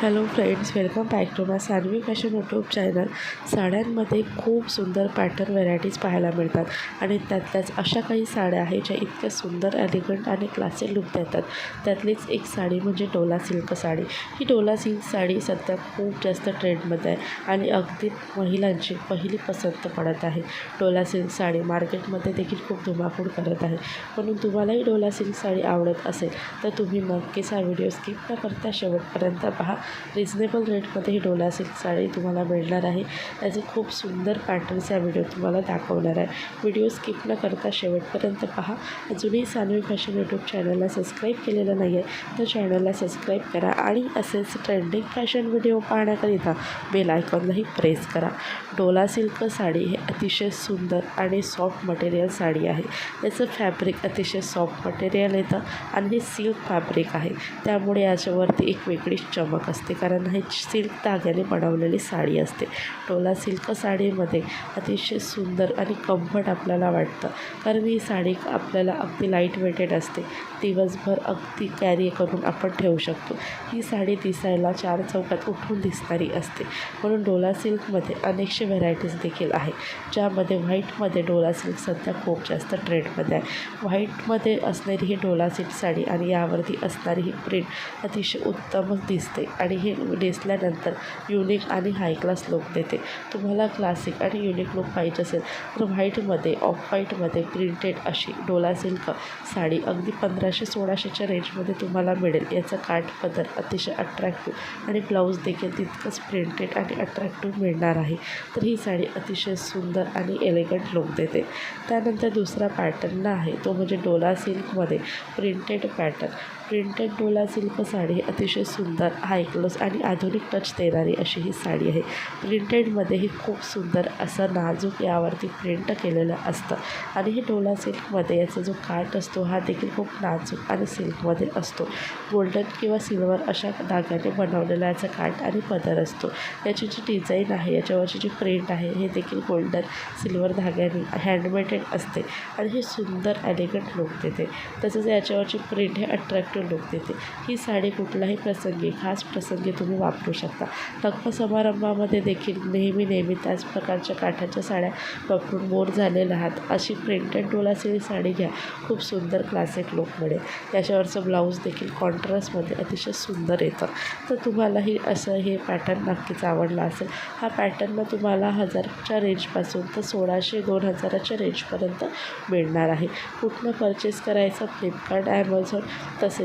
Hello friends, welcome back to my Sanvi fashion YouTube channel. साड्यांमध्ये खूप सुंदर पॅटर्न व्हरायटीज पाहायला मिळतात आणि त्यातल्याच अशा काही साड्या आहेत ज्या इतक्या सुंदर, एलिगंट आणि क्लासी लुक देतात. त्यातलीच एक साडी म्हणजे डोला सिल्क साडी. ही डोला सिल्क साडी सध्या खूप जास्त ट्रेंडमध्ये आहे आणि अगदी महिलांची पहिली पसंत पडत आहे. डोला सिल्क साडी मार्केटमध्ये देखील खूप धुमाकूळ करत आहे. म्हणून तुम्हालाही डोला सिल्क साडी आवडत असेल तर तुम्ही नक्कीच हा व्हिडिओ स्किप न करता शेवटपर्यंत पहा. रिजनेबल रेटमध्ये ही डोला सिल्क साडी तुम्हाला मिळणार आहे. त्याचे खूप सुंदर पॅटर्न्स या व्हिडिओ तुम्हाला दाखवणार आहे. व्हिडिओ स्किप न करता शेवटपर्यंत पहा. अजूनही सान्वी फॅशन यूट्यूब चॅनलला सबस्क्राईब केलेलं नाही आहे तर चॅनलला सबस्क्राईब करा आणि असेच ट्रेंडिंग फॅशन व्हिडिओ पाहण्याकरिता बेल आयकॉनलाही प्रेस करा. डोला सिल्क साडी हे अतिशय सुंदर आणि सॉफ्ट मटेरियल साडी आहे. याचं फॅब्रिक अतिशय सॉफ्ट मटेरियल येतं आणि हे सिल्क फॅब्रिक आहे, त्यामुळे याच्यावरती एक वेगळीच चमक असते, कारण हे सिल्क धाग्याने बनवलेली साडी असते. डोला सिल्क साडीमध्ये अतिशय सुंदर आणि कम्फर्ट आपल्याला वाटतं, कारण ही साडी आपल्याला अगदी लाईट वेटेड असते. दिवसभर अगदी कॅरी करून आपण ठेवू शकतो. ही साडी दिसायला चार चौकात उठून दिसणारी असते. म्हणून डोला सिल्कमध्ये अनेकशे व्हरायटीज देखील आहे, ज्यामध्ये व्हाईटमध्ये डोला सिल्क सध्या खूप जास्त ट्रेंडमध्ये आहे. व्हाईटमध्ये असणारी ही डोला सिल्क साडी आणि यावरती असणारी ही प्रिंट अतिशय उत्तमच दिसते आणि हे नेसल्यानंतर युनिक आणि हाय क्लास लुक देते. तुम्हाला क्लासिक आणि युनिक लुक पाहिजे असेल तर व्हाईटमध्ये, ऑफ व्हाईटमध्ये प्रिंटेड अशी डोला सिल्क साडी अगदी 1500-1600च्या रेंजमध्ये तुम्हाला मिळेल. याचा काठपदर अतिशय अट्रॅक्टिव्ह आणि ब्लाऊज देखील तितकंच प्रिंटेड आणि अट्रॅक्टिव्ह मिळणार आहे. तर ही साडी अतिशय सुंदर आणि एलिगंट लुक देते. त्यानंतर दुसरा पॅटर्न आहे तो म्हणजे डोला सिल्कमध्ये printed pattern. Printed Dola silk sari अतिशय सुंदर, हाय क्लास आणि आधुनिक टच देणारी अशी ही साडी आहे. प्रिंटेडमध्ये ही खूप सुंदर असं नाजूक यावरती प्रिंट केलेलं असतं आणि हे डोला सिल्कमध्ये याचा जो काठ असतो हा देखील खूप नाजूक आणि सिल्कमध्ये असतो. गोल्डन किंवा सिल्वर अशा धाग्याने बनवलेला याचा काठ आणि पदर असतो. याची जी डिझाईन आहे, याच्यावरची जी प्रिंट आहे हे देखील गोल्डन सिल्वर धाग्याने हँडमेडेड असते आणि हे सुंदर एलिगंट लुक देते. तसंच याच्यावरची प्रिंट हे अट्रॅक्टिव्ह लुक देते. ही साडी कुठल्याही प्रसंगी, खास प्रसंगी तुम्ही वापरू शकता. लग्न समारंभामध्ये देखील नेहमी त्याच प्रकारच्या काठाच्या साड्या वापरून बोर झालेले आहात, अशी प्रिंटेड डोला सिल्क साडी घ्या. खूप सुंदर क्लासिक लुक मिळेल. याच्यावरचं ब्लाऊज देखील कॉन्ट्रास्टमध्ये अतिशय सुंदर येतं. तर तुम्हालाही असं हे पॅटर्न नक्कीच आवडला असेल. हा पॅटर्न तुम्हाला 1000च्या रेंजपासून तर 1600-2000च्या रेंजपर्यंत मिळणार आहे. कुठनं परचेस करायचं? फ्लिपकार्ट, ॲमेझॉन तसेच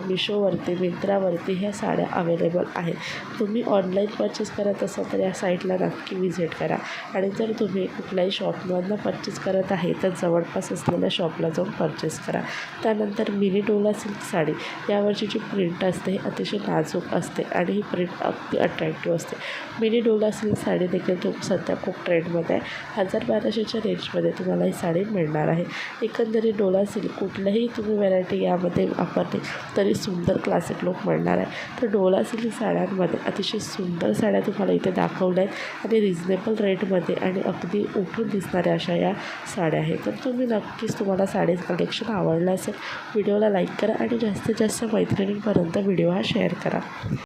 मिशोवरती, मिंत्रावरती ह्या साड्या अवेलेबल आहेत. तुम्ही ऑनलाईन परचेस करत असाल तर या साईटला नक्की व्हिजिट करा आणि जर तुम्ही कुठल्याही शॉपमधनं परचेस करत आहे तर जवळपास असलेल्या शॉपला जाऊन परचेस करा. त्यानंतर मिनी डोला सिल्क साडी, यावरची जी प्रिंट असते ही अतिशय नाजूक असते आणि ही प्रिंट अगदी अट्रॅक्टिव्ह असते. मिनी डोला सिल्क साडी देखील सध्या खूप ट्रेंडमध्ये आहे. 1000-1200च्या रेंजमध्ये तुम्हाला ही साडी मिळणार आहे. एकंदरीत डोला सिल्क कुठल्याही तुम्ही व्हरायटी यामध्ये वापरली तरी सुंदर क्लासिक लुक मिळणार आहे. तर डोला सिल्क साड्यांमध्ये अतिशय सुंदर साड्या तुम्हाला इथे दाखवल्या आहेत आणि रिजनेबल रेटमध्ये आणि अगदी उठून दिसणाऱ्या अशा या साड्या आहेत. तर तुम्हाला साडी कलेक्शन आवडलं असेल, व्हिडिओला लाईक करा आणि जास्तीत जास्त मैत्रिणींपर्यंत व्हिडिओ हा शेअर करा.